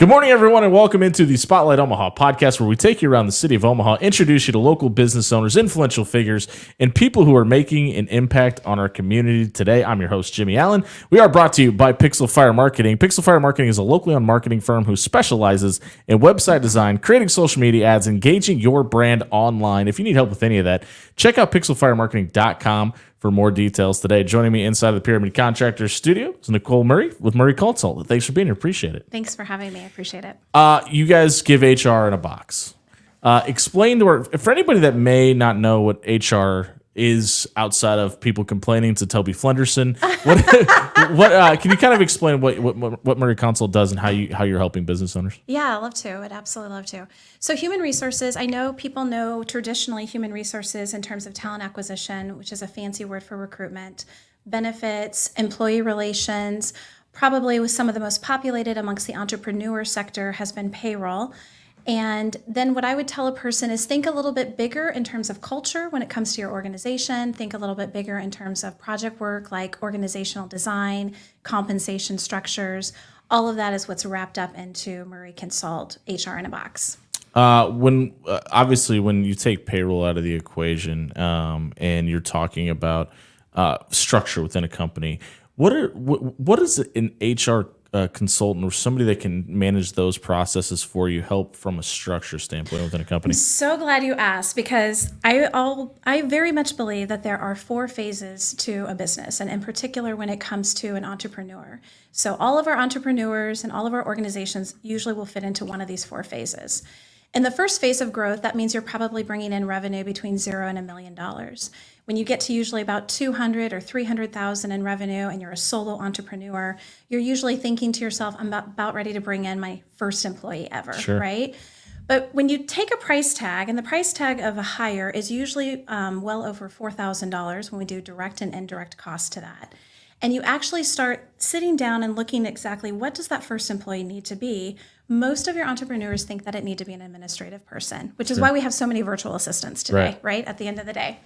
Good morning, everyone, and welcome into the Spotlight Omaha podcast, where we take you around the city of Omaha, introduce you to local business owners, influential figures, and people who are making an impact on our community. Today, I'm your host, Jimmy Allen. We are brought to you by Pixel Fire Marketing. Pixel Fire Marketing is a locally owned marketing firm who specializes in website design, creating social media ads, engaging your brand online. If you need help with any of that, check out pixelfiremarketing.com for more details. Today, joining me inside the Pyramid Contractors studio is Nicole Murry with Murry Consult. Thanks for being here. Appreciate it. Thanks for having me. I appreciate it. You guys give HR in a box. Explain to her, for anybody that may not know what HR is outside of people complaining to Toby Flenderson, what can you kind of explain what Murry Consult does and how you're helping business owners? Yeah, I'd love to. I'd absolutely love to. So human resources, I know people know traditionally human resources in terms of talent acquisition, which is a fancy word for recruitment, benefits, employee relations. Probably with some of the most populated amongst the entrepreneur sector has been payroll. And then what I would tell a person is think a little bit bigger in terms of culture when it comes to your organization. Think a little bit bigger in terms of project work like organizational design, compensation structures. All of that is what's wrapped up into Murry Consult HR in a box. Obviously when you take payroll out of the equation and you're talking about structure within a company, what is an HR consultant or somebody that can manage those processes for you help from a structure standpoint within a company? I'm so glad you asked because I very much believe that there are 4 phases to a business, and in particular when it comes to an entrepreneur. So all of our entrepreneurs and all of our organizations usually will fit into one of these 4 phases. In the first phase of growth, that means you're probably bringing in revenue between $0 and $1 million. When you get to usually about 200 or 300,000 in revenue and you're a solo entrepreneur, you're usually thinking to yourself, I'm about ready to bring in my first employee ever, Sure. Right? But when you take a price tag, and the price tag of a hire is usually well over $4,000 when we do direct and indirect costs to that. And you actually start sitting down and looking exactly what does that first employee need to be. Most of your entrepreneurs think that it need to be an administrative person, which is why we have so many virtual assistants today, right? At the end of the day.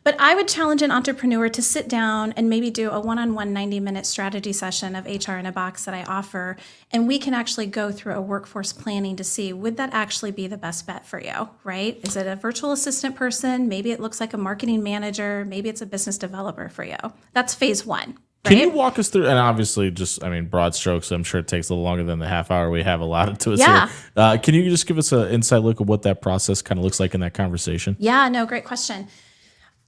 But I would challenge an entrepreneur to sit down and maybe do a one-on-one 90-minute strategy session of HR in a box that I offer, and we can actually go through a workforce planning to see, would that actually be the best bet for you, right? Is it a virtual assistant person? Maybe it looks like a marketing manager. Maybe it's a business developer for you. That's phase 1. Right? Can you walk us through, and obviously broad strokes, I'm sure it takes a little longer than the half hour we have allotted to us here. Can you just give us an inside look at what that process kind of looks like in that conversation? Yeah, no, great question.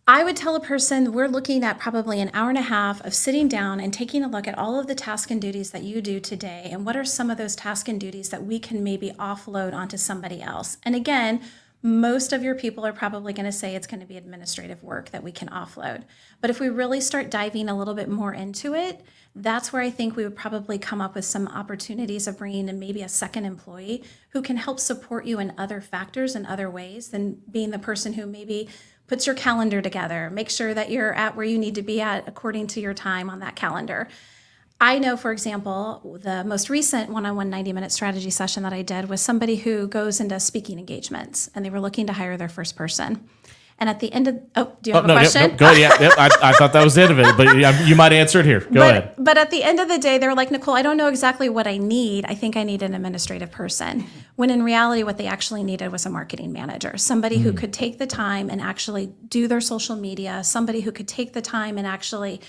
I would tell a person we're looking at probably an hour and a half of sitting down and taking a look at all of the tasks and duties that you do today and what are some of those tasks and duties that we can maybe offload onto somebody else. And again, most of your people are probably going to say it's going to be administrative work that we can offload. But if we really start diving a little bit more into it, that's where I think we would probably come up with some opportunities of bringing in maybe a second employee who can help support you in other factors and other ways than being the person who maybe puts your calendar together, make sure that you're at where you need to be at according to your time on that calendar. I know, for example, the most recent one-on-one 90-minute strategy session that I did was somebody who goes into speaking engagements, and they were looking to hire their first person. And at the end of, do you have a question? Go ahead. Yep. I thought that was the end of it, but you might answer it here. Go ahead. But at the end of the day, they were like, Nicole, I don't know exactly what I need. I think I need an administrative person. When in reality, what they actually needed was a marketing manager, somebody who could take the time and actually do their social media, somebody who could take the time and actually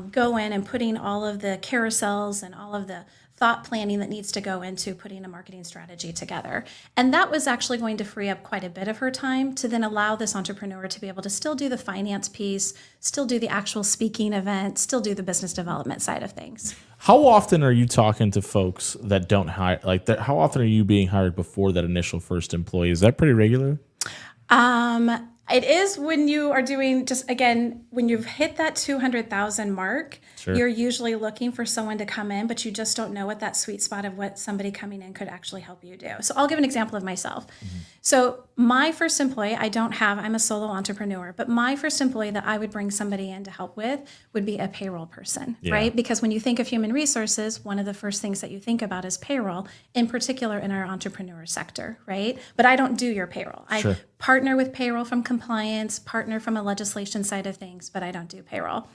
go in and putting all of the carousels and all of the thought planning that needs to go into putting a marketing strategy together. And that was actually going to free up quite a bit of her time to then allow this entrepreneur to be able to still do the finance piece, still do the actual speaking event, still do the business development side of things. How often are you talking to folks that don't hire like that? How often are you being hired before that initial first employee? Is that pretty regular? It is when you are doing just, again, when you've hit that 200,000 mark, you're usually looking for someone to come in, but you just don't know what that sweet spot of what somebody coming in could actually help you do. So I'll give an example of myself. So my first employee, I'm a solo entrepreneur, but my first employee that I would bring somebody in to help with would be a payroll person, right? Because when you think of human resources, one of the first things that you think about is payroll, in particular in our entrepreneur sector, right? But I don't do your payroll. I partner with payroll from compliance, partner from a legislation side of things, but I don't do payroll.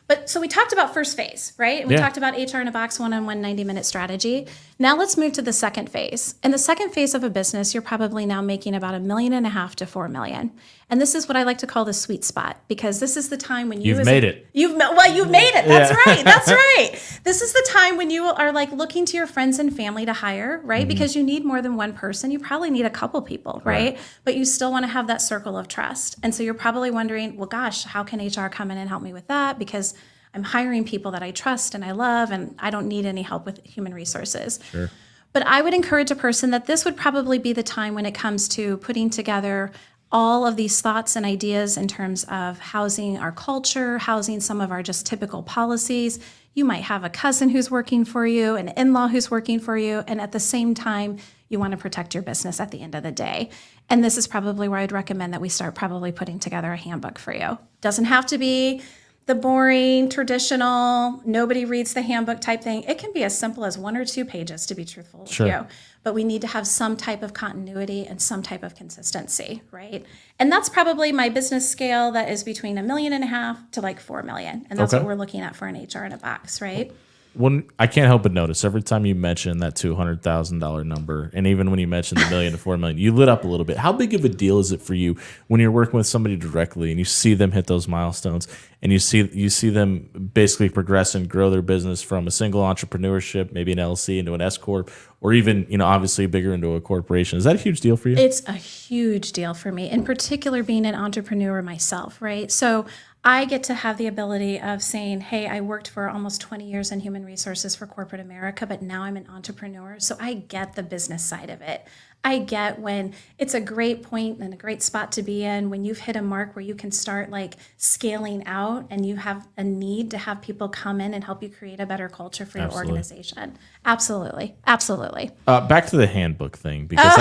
But so we talked about first phase, right? And we talked about HR in a box, one-on-one 90-minute strategy. Now let's move to the second phase. In the second phase of a business, you're probably now making about $1.5 million to $4 million. And this is what I like to call the sweet spot, because this is the time when you've made it. You've made it. That's right. That's right. This is the time when you are like looking to your friends and family to hire, right? Because you need more than one person. You probably need a couple people, right? But you still want to have that circle of trust. And so you're probably wondering, well, gosh, how can HR come in and help me with that? Because I'm hiring people that I trust and I love, and I don't need any help with human resources. Sure. But I would encourage a person that this would probably be the time when it comes to putting together all of these thoughts and ideas in terms of housing our culture, housing some of our just typical policies. You might have a cousin who's working for you, an in-law who's working for you, and at the same time, you want to protect your business at the end of the day. And this is probably where I'd recommend that we start probably putting together a handbook for you. Doesn't have to be the boring, traditional, nobody reads the handbook type thing. It can be as simple as 1 or 2 pages, to be truthful with you. But we need to have some type of continuity and some type of consistency, right? And that's probably my business scale that is between $1.5 million to like $4 million. And that's what we're looking at for an HR in a box, right? When I can't help but notice every time you mention that $200,000 number, and even when you mention the $1 million to $4 million, you lit up a little bit. How big of a deal is it for you when you're working with somebody directly and you see them hit those milestones, and you see them basically progress and grow their business from a single entrepreneurship, maybe an LLC, into an S corp, or even obviously bigger into a corporation? Is that a huge deal for you? It's a huge deal for me, in particular being an entrepreneur myself, right? So I get to have the ability of saying, hey, I worked for almost 20 years in human resources for corporate America, but now I'm an entrepreneur. So I get the business side of it. I get when it's a great point and a great spot to be in when you've hit a mark where you can start like scaling out and you have a need to have people come in and help you create a better culture for your organization. Absolutely. Absolutely. Back to the handbook thing, because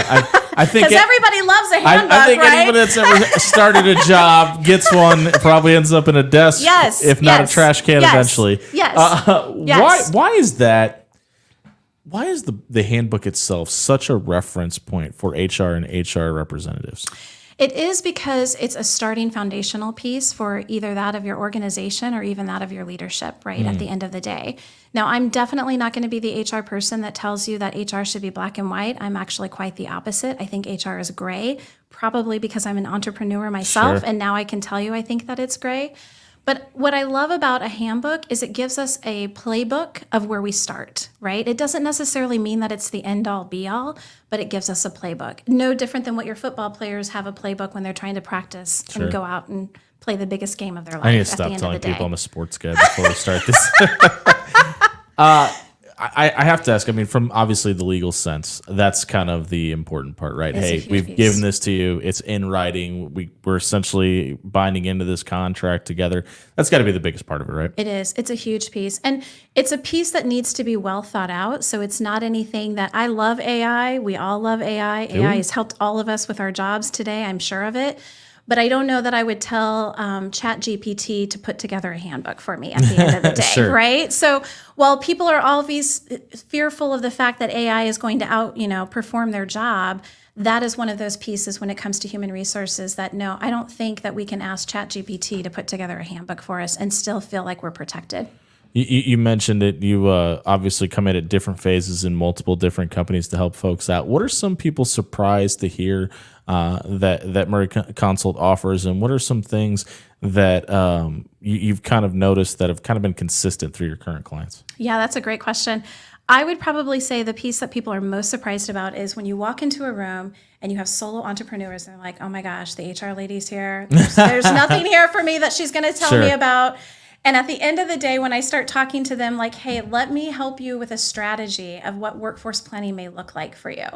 I think everybody loves a handbook, I think right? anybody that's ever started a job gets one, probably ends up in a desk, if not a trash can eventually. Yes. Why is that? Why is the handbook itself such a reference point for HR and HR representatives? It is because it's a starting foundational piece for either that of your organization or even that of your leadership, right, at the end of the day. Now, I'm definitely not going to be the HR person that tells you that HR should be black and white. I'm actually quite the opposite. I think HR is gray, probably because I'm an entrepreneur myself, and now I can tell you I think that it's gray. But what I love about a handbook is it gives us a playbook of where we start, right? It doesn't necessarily mean that it's the end-all, be-all, but it gives us a playbook. No different than what your football players have a playbook when they're trying to practice and go out and play the biggest game of their life. I need to stop telling people I'm a sports guy before we start this. I have to ask, I mean, from obviously the legal sense, that's kind of the important part, right? Hey, we've given this to you. It's in writing. We're essentially binding into this contract together. That's got to be the biggest part of it, right? It is. It's a huge piece. And it's a piece that needs to be well thought out. So it's not anything that I love AI. We all love AI. AI has helped all of us with our jobs today. I'm sure of it. But I don't know that I would tell ChatGPT to put together a handbook for me at the end of the day, right? So while people are always fearful of the fact that AI is going to perform their job, that is one of those pieces when it comes to human resources that, no, I don't think that we can ask ChatGPT to put together a handbook for us and still feel like we're protected. You mentioned it. You obviously come in at different phases in multiple different companies to help folks out. What are some people surprised to hear that Murry Consult offers, and what are some things that you've kind of noticed that have kind of been consistent through your current clients? Yeah, that's a great question. I would probably say the piece that people are most surprised about is when you walk into a room and you have solo entrepreneurs and they're like, oh my gosh, the HR lady's here. There's nothing here for me that she's going to tell me about. And at the end of the day, when I start talking to them like, hey, let me help you with a strategy of what workforce planning may look like for you.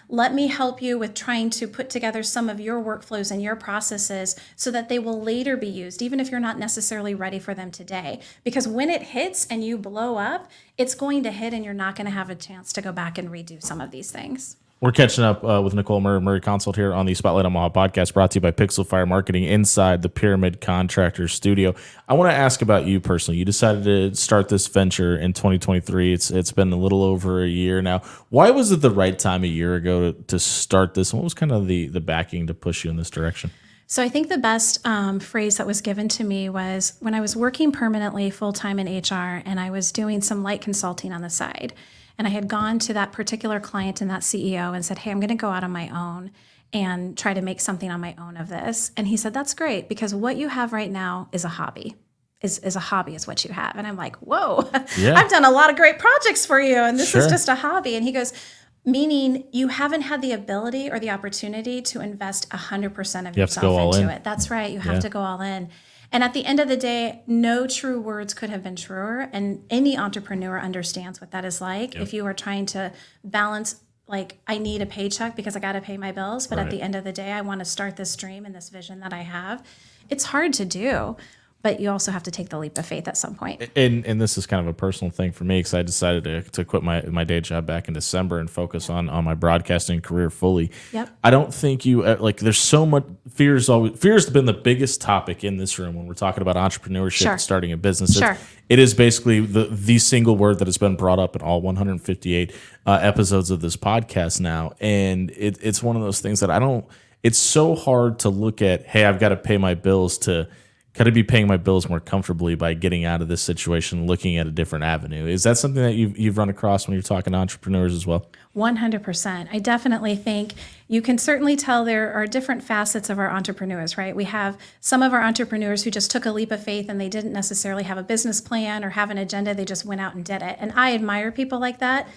Let me help you with trying to put together some of your workflows and your processes so that they will later be used, even if you're not necessarily ready for them today. Because when it hits and you blow up, it's going to hit and you're not going to have a chance to go back and redo some of these things. We're catching up with Nicole Murry, Murry Consult here on the Spotlight Omaha podcast, brought to you by Pixel Fire Marketing inside the Pyramid Contractor Studio. I want to ask about you personally. You decided to start this venture in 2023. It's been a little over a year now. Why was it the right time a year ago to start this? And what was kind of the backing to push you in this direction? So I think the best phrase that was given to me was when I was working permanently full-time in HR and I was doing some light consulting on the side. And I had gone to that particular client and that CEO and said, hey, I'm going to go out on my own and try to make something on my own of this. And he said, that's great, because what you have right now is a hobby. Is a hobby is what you have. And I'm like, whoa, Yeah. I've done a lot of great projects for you. And this Sure. is just a hobby. And he goes, meaning you haven't had the ability or the opportunity to invest 100% of yourself into it. That's right. You have to go all in. And at the end of the day, no true words could have been truer. And any entrepreneur understands what that is like. If you are trying to balance, like, I need a paycheck because I got to pay my bills, but at the end of the day, I want to start this dream and this vision that I have. It's hard to do. But you also have to take the leap of faith at some point. And this is kind of a personal thing for me, because I decided to quit my day job back in December and focus on my broadcasting career fully. Yep. I don't think you like. There's so much fear's been the biggest topic in this room when we're talking about entrepreneurship and starting a business. Sure. It is basically the single word that has been brought up in all 158 episodes of this podcast now, and it's one of those things that I don't. It's so hard to look at. Hey, I've got to pay my bills to. Could I be paying my bills more comfortably by getting out of this situation, looking at a different avenue? Is that something that you've run across when you're talking to entrepreneurs as well? 100%. I definitely think you can certainly tell there are different facets of our entrepreneurs, right? We have some of our entrepreneurs who just took a leap of faith and they didn't necessarily have a business plan or have an agenda. They just went out and did it. And I admire people like that.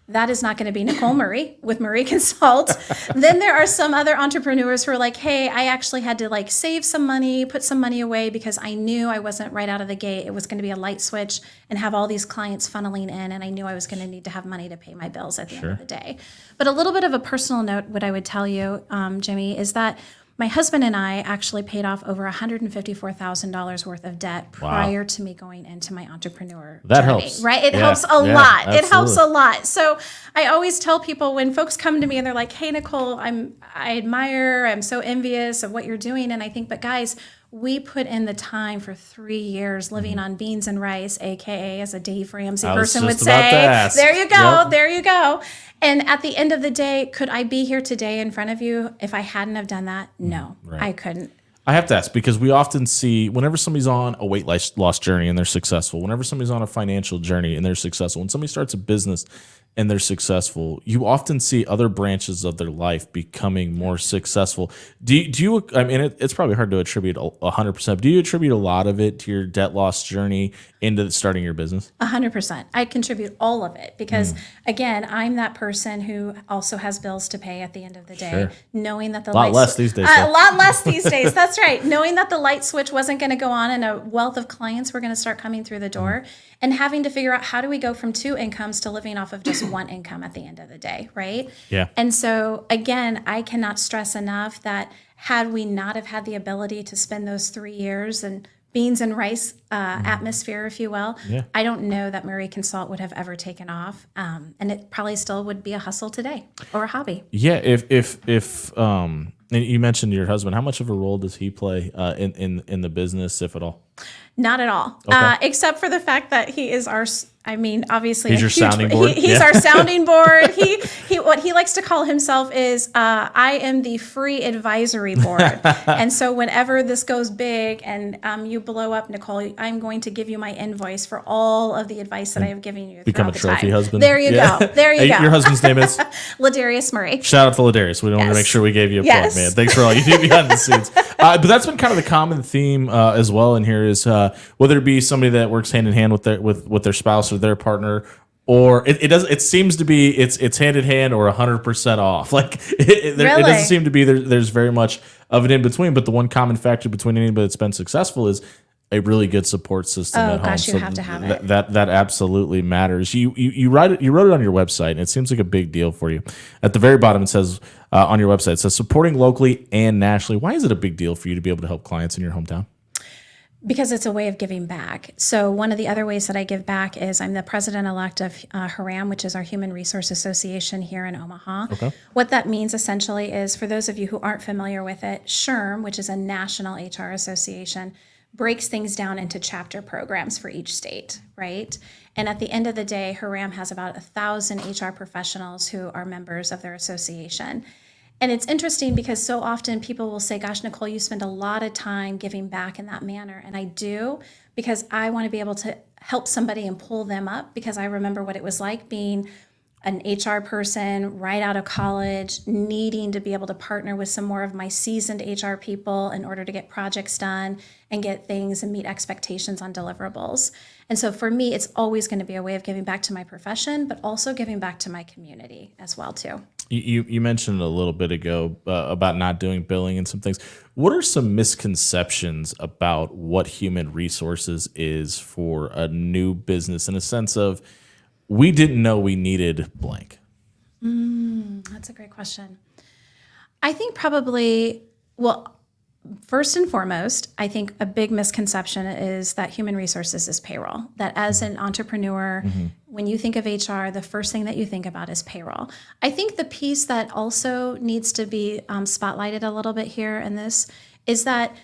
That is not going to be Nicole Murry with Murry Consult. Then there are some other entrepreneurs who are like, hey, I actually had to like save some money, put some money away because I knew I wasn't right out of the gate. It was going to be a light switch and have all these clients funneling in. And I knew I was going to need to have money to pay my bills at the end of the day. But a little bit of a personal note, what I would tell you, Jimmy, is that my husband and I actually paid off over $154,000 worth of debt prior to me going into my entrepreneur That journey, helps. right? It helps a lot. It helps a lot. So I always tell people when folks come to me and they're like, hey, Nicole, I'm so envious of what you're doing. And I think, but guys, we put in the time for 3 years living on beans and rice, AKA, as a Dave Ramsey person would say, there you go, there you go. And at the end of the day, could I be here today in front of you if I hadn't have done that? No, I couldn't. I have to ask, because we often see whenever somebody's on a weight loss journey and they're successful, whenever somebody's on a financial journey and they're successful, when somebody starts a business and they're successful, you often see other branches of their life becoming more successful. Do you, I mean, it's probably hard to attribute 100%. Do you attribute a lot of it to your debt loss journey into starting your business? 100%. I contribute all of it because, again, I'm that person who also has bills to pay at the end of the day, knowing that the a lot less these days. A lot less these days. That's right. Knowing that the light switch wasn't going to go on and a wealth of clients were going to start coming through the door, and having to figure out how do we go from 2 incomes to living off of just 1 income at the end of the day, right? Yeah. And so, again, I cannot stress enough that had we not have had the ability to spend those 3 years and beans and rice atmosphere, if you will, I don't know that Murry Consult would have ever taken off. And it probably still would be a hustle today or a hobby. Yeah. If and you mentioned your husband, how much of a role does he play in the business, if at all? Not at all, except for the fact that he is our. I mean, obviously, he's your sounding board. He's our sounding board. He what he likes to call himself is I am the free advisory board. And so whenever this goes big and you blow up, Nicole, I'm going to give you my invoice for all of the advice that I have given you. Become a trophy husband. There you go. There you go. Your husband's name is Ladarius Murray. Shout out to Ladarius. We want to make sure we gave you a plug, man. Thanks for all you do behind the scenes. But that's been kind of the common theme as well in here is whether it be somebody that works hand in hand with their spouse or their partner, or it seems to be it's hand in hand or 100% off. Like it doesn't seem to be there's very much of an in between. But the one common factor between anybody that's been successful is a really good support system at home. Gosh, you have to have it. That absolutely matters. You wrote it on your website, and it seems like a big deal for you. At the very bottom, it says on your website, it says supporting locally and nationally. Why is it a big deal for you to be able to help clients in your hometown? Because it's a way of giving back. So one of the other ways that I give back is I'm the president-elect of HRAM, which is our Human Resource Association here in Omaha. Okay. What that means essentially is, for those of you who aren't familiar with it, SHRM, which is a national HR association, breaks things down into chapter programs for each state, right? And at the end of the day, HRAM has about 1,000 HR professionals who are members of their association. And it's interesting because so often people will say, gosh, Nicole, you spend a lot of time giving back in that manner. And I do, because I want to be able to help somebody and pull them up, because I remember what it was like being an HR person right out of college, needing to be able to partner with some more of my seasoned HR people in order to get projects done and get things and meet expectations on deliverables. And so for me, it's always going to be a way of giving back to my profession, but also giving back to my community as well, too. You mentioned a little bit ago about not doing billing and some things. What are some misconceptions about what human resources is for a new business, in a sense of, we didn't know we needed blank? That's a great question. I think probably, well, first and foremost, I think a big misconception is that human resources is payroll. That as an entrepreneur, when you think of HR, the first thing that you think about is payroll. I think the piece that also needs to be spotlighted a little bit here in this is that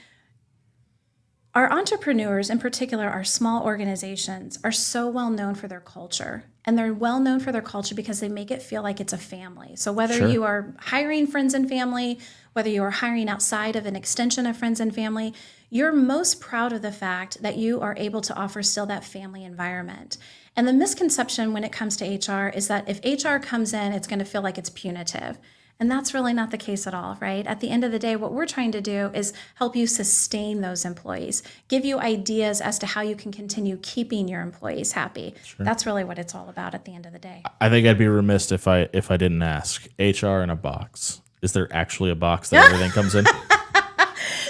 our entrepreneurs, in particular, our small organizations, are so well known for their culture. And they're well known for their culture because they make it feel like it's a family. So whether you are hiring friends and family, whether you are hiring outside of an extension of friends and family, you're most proud of the fact that you are able to offer still that family environment. And the misconception when it comes to HR is that if HR comes in, it's going to feel like it's punitive. And that's really not the case at all, right? At the end of the day, what we're trying to do is help you sustain those employees, give you ideas as to how you can continue keeping your employees happy. That's really what it's all about at the end of the day. I think I'd be remiss if I didn't ask. HR in a box. Is there actually a box that everything comes in?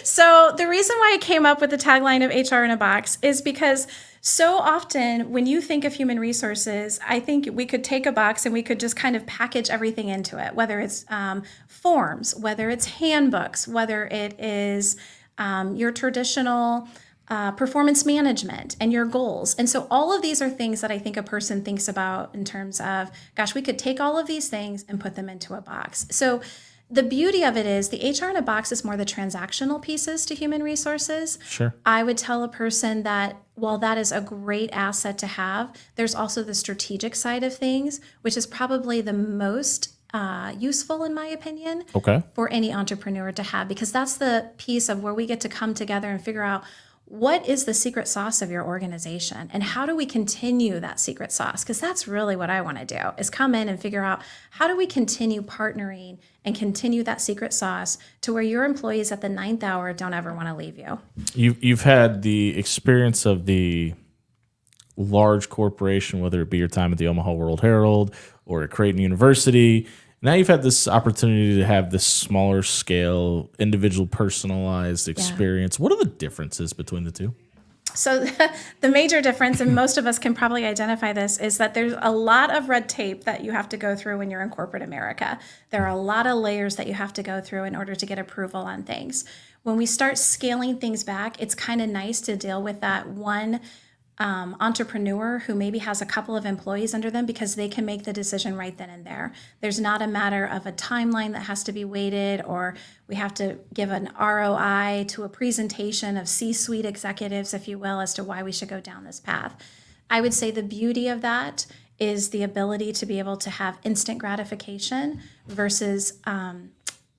So the reason why I came up with the tagline of HR in a box is because so often when you think of human resources, I think we could take a box and we could just kind of package everything into it, whether it's forms, whether it's handbooks, whether it is your traditional performance management and your goals. And so all of these are things that I think a person thinks about in terms of, gosh, we could take all of these things and put them into a box. So the beauty of it is the HR in a box is more the transactional pieces to human resources. Sure. I would tell a person that while that is a great asset to have, there's also the strategic side of things, which is probably the most useful, in my opinion, for any entrepreneur to have, because that's the piece of where we get to come together and figure out what is the secret sauce of your organization and how do we continue that secret sauce? Because that's really what I want to do, is come in and figure out how do we continue partnering and continue that secret sauce to where your employees at the 9th hour don't ever want to leave you. You've had the experience of the large corporation, whether it be your time at the Omaha World Herald or at Creighton University. Now you've had this opportunity to have this smaller scale, individual personalized experience. What are the differences between the two? So the major difference, and most of us can probably identify this, is that there's a lot of red tape that you have to go through when you're in corporate America. There are a lot of layers that you have to go through in order to get approval on things. When we start scaling things back, it's kind of nice to deal with that one entrepreneur who maybe has a couple of employees under them, because they can make the decision right then and there. There's not a matter of a timeline that has to be waited, or we have to give an ROI to a presentation of C-suite executives, if you will, as to why we should go down this path. I would say the beauty of that is the ability to be able to have instant gratification versus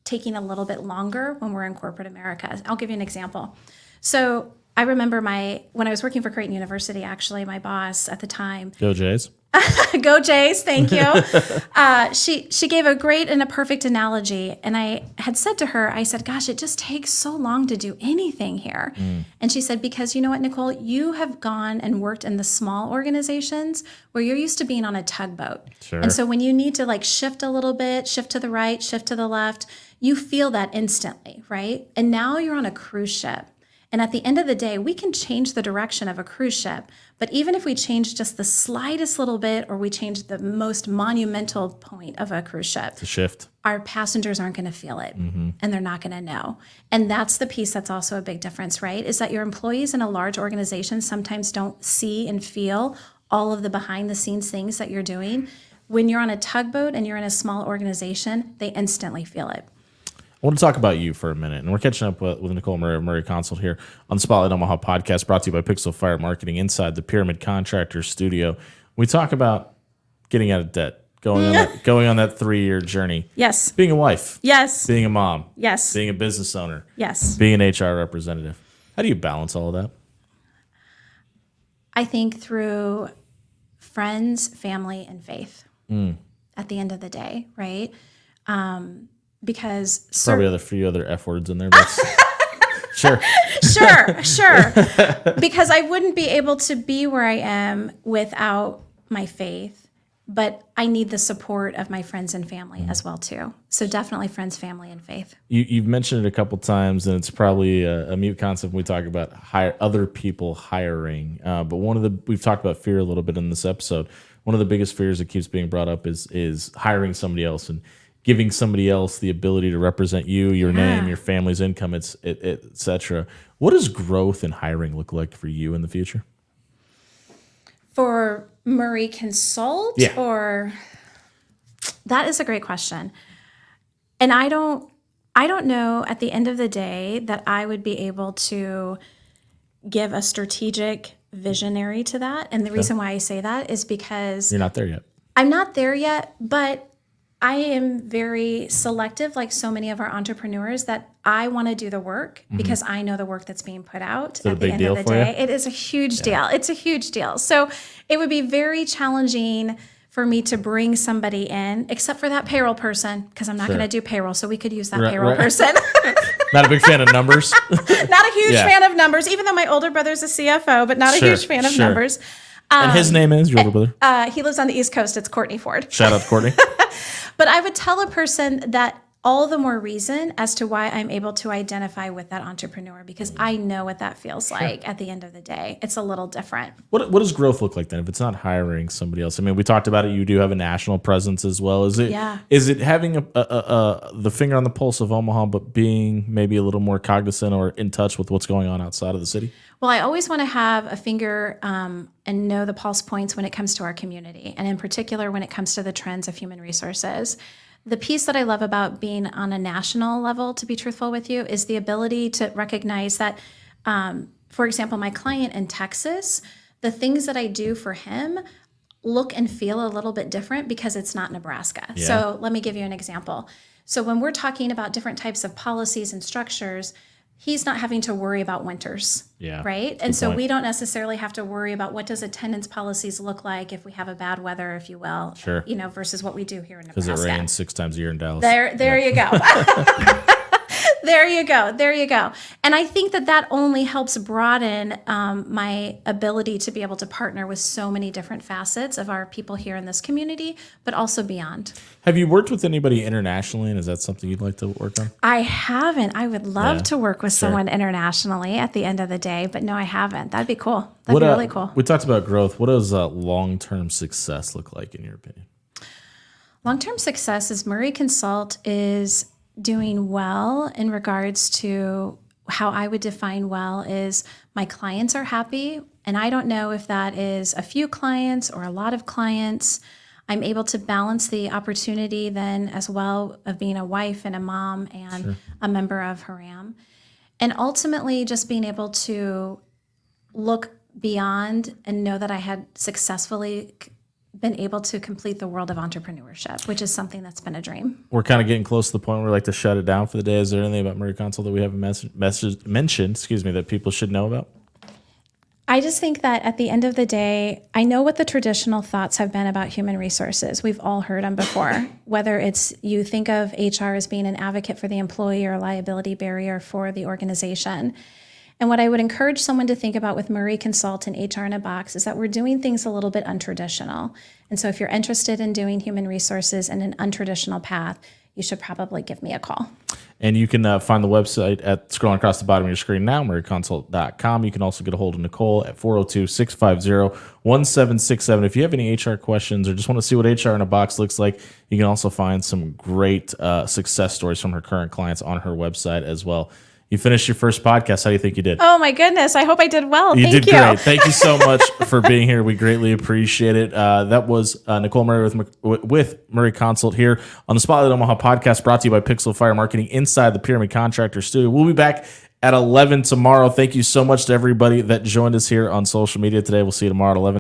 taking a little bit longer when we're in corporate America. I'll give you an example. So I remember when I was working for Creighton University, actually, my boss at the time. Go Jays. Go Jays, thank you. She gave a great and a perfect analogy. And I had said to her, I said, gosh, it just takes so long to do anything here. And she said, because you know what, Nicole, you have gone and worked in the small organizations where you're used to being on a tugboat. Sure. And so when you need to shift a little bit, shift to the right, shift to the left, you feel that instantly, right? And now you're on a cruise ship. And at the end of the day, we can change the direction of a cruise ship. But even if we change just the slightest little bit, or we change the most monumental point of a cruise ship, the shift, our passengers aren't going to feel it, and they're not going to know. And that's the piece that's also a big difference, right? Is that your employees in a large organization sometimes don't see and feel all of the behind the scenes things that you're doing. When you're on a tugboat and you're in a small organization, they instantly feel it. I want to talk about you for a minute, and we're catching up with Nicole Murry of Murry Consult here on the Spotlight Omaha podcast, brought to you by Pixel Fire Marketing inside the Pyramid Contractors Studio. We talk about getting out of debt, going on that 3-year journey. Yes. Being a wife. Yes. Being a mom. Yes. Being a business owner. Yes. Being an HR representative. How do you balance all of that? I think through friends, family, and faith at the end of the day, right? Because Probably a few other F words in there. But sure. Sure. Because I wouldn't be able to be where I am without my faith, but I need the support of my friends and family as well too. So definitely friends, family, and faith. You've mentioned it a couple times, and it's probably a mute concept when we talk about other people hiring. But we've talked about fear a little bit in this episode. One of the biggest fears that keeps being brought up is hiring somebody else and giving somebody else the ability to represent you, your name, your family's income, et cetera. What does growth in hiring look like for you in the future? For Murry Consult, or that is a great question. And I don't know at the end of the day that I would be able to give a strategic visionary to that. And the reason why I say that is because you're not there yet. I'm not there yet, but I am very selective, like so many of our entrepreneurs, that I want to do the work because I know the work that's being put out at the end of the day. It is a huge deal. It's a huge deal. So it would be very challenging for me to bring somebody in, except for that payroll person, because I'm not going to do payroll. So we could use that payroll person. Not a big fan of numbers. Not a huge fan of numbers, even though my older brother's a CFO, but not a huge fan of numbers. And his name is your older brother? He lives on the East Coast. It's Courtney Ford. Shout out to Courtney. But I would tell a person that all the more reason as to why I'm able to identify with that entrepreneur, because I know what that feels like at the end of the day. It's a little different. What does growth look like then if it's not hiring somebody else? I mean, we talked about it. You do have a national presence as well. Is it having the finger on the pulse of Omaha, but being maybe a little more cognizant or in touch with what's going on outside of the city? Well, I always want to have a finger and know the pulse points when it comes to our community, and in particular when it comes to the trends of human resources. The piece that I love about being on a national level, to be truthful with you, is the ability to recognize that, for example, my client in Texas, the things that I do for him look and feel a little bit different because it's not Nebraska. Yeah. So let me give you an example. So when we're talking about different types of policies and structures, he's not having to worry about winters, right? And so we don't necessarily have to worry about what does attendance policies look like if we have a bad weather, if you will, versus what we do here in Nebraska. Because it rains 6 times a year in Dallas. There you go. There you go. And I think that only helps broaden my ability to be able to partner with so many different facets of our people here in this community, but also beyond. Have you worked with anybody internationally, and is that something you'd like to work on? I haven't. I would love to work with someone internationally at the end of the day, but no, I haven't. That'd be cool. That'd be really cool. We talked about growth. What does long-term success look like in your opinion? Long-term success is Murry Consult is doing well in regards to how I would define well is my clients are happy. And I don't know if that is a few clients or a lot of clients. I'm able to balance the opportunity then as well of being a wife and a mom and a member of Haram. And ultimately just being able to look beyond and know that I had successfully been able to complete the world of entrepreneurship, which is something that's been a dream. We're kind of getting close to the point where we like to shut it down for the day. Is there anything about Murry Consult that we haven't mentioned, that people should know about? I just think that at the end of the day, I know what the traditional thoughts have been about human resources. We've all heard them before, whether it's you think of HR as being an advocate for the employee or a liability barrier for the organization. And what I would encourage someone to think about with Murry Consult and HR in a Box is that we're doing things a little bit untraditional. And so if you're interested in doing human resources in an untraditional path, you should probably give me a call. And you can find the website at scrolling across the bottom of your screen now, murryconsult.com. You can also get a hold of Nicole at 402-650-1767. If you have any HR questions or just want to see what HR in a Box looks like, you can also find some great success stories from her current clients on her website as well. You finished your first podcast. How do you think you did? Oh, my goodness. I hope I did well. Thank you. You did great. Thank you so much for being here. We greatly appreciate it. That was Nicole Murry with Murry Consult here on the Spotlight Omaha podcast, brought to you by Pixel Fire Marketing inside the Pyramid Contractor Studio. We'll be back at 11 tomorrow. Thank you so much to everybody that joined us here on social media today. We'll see you tomorrow at 11.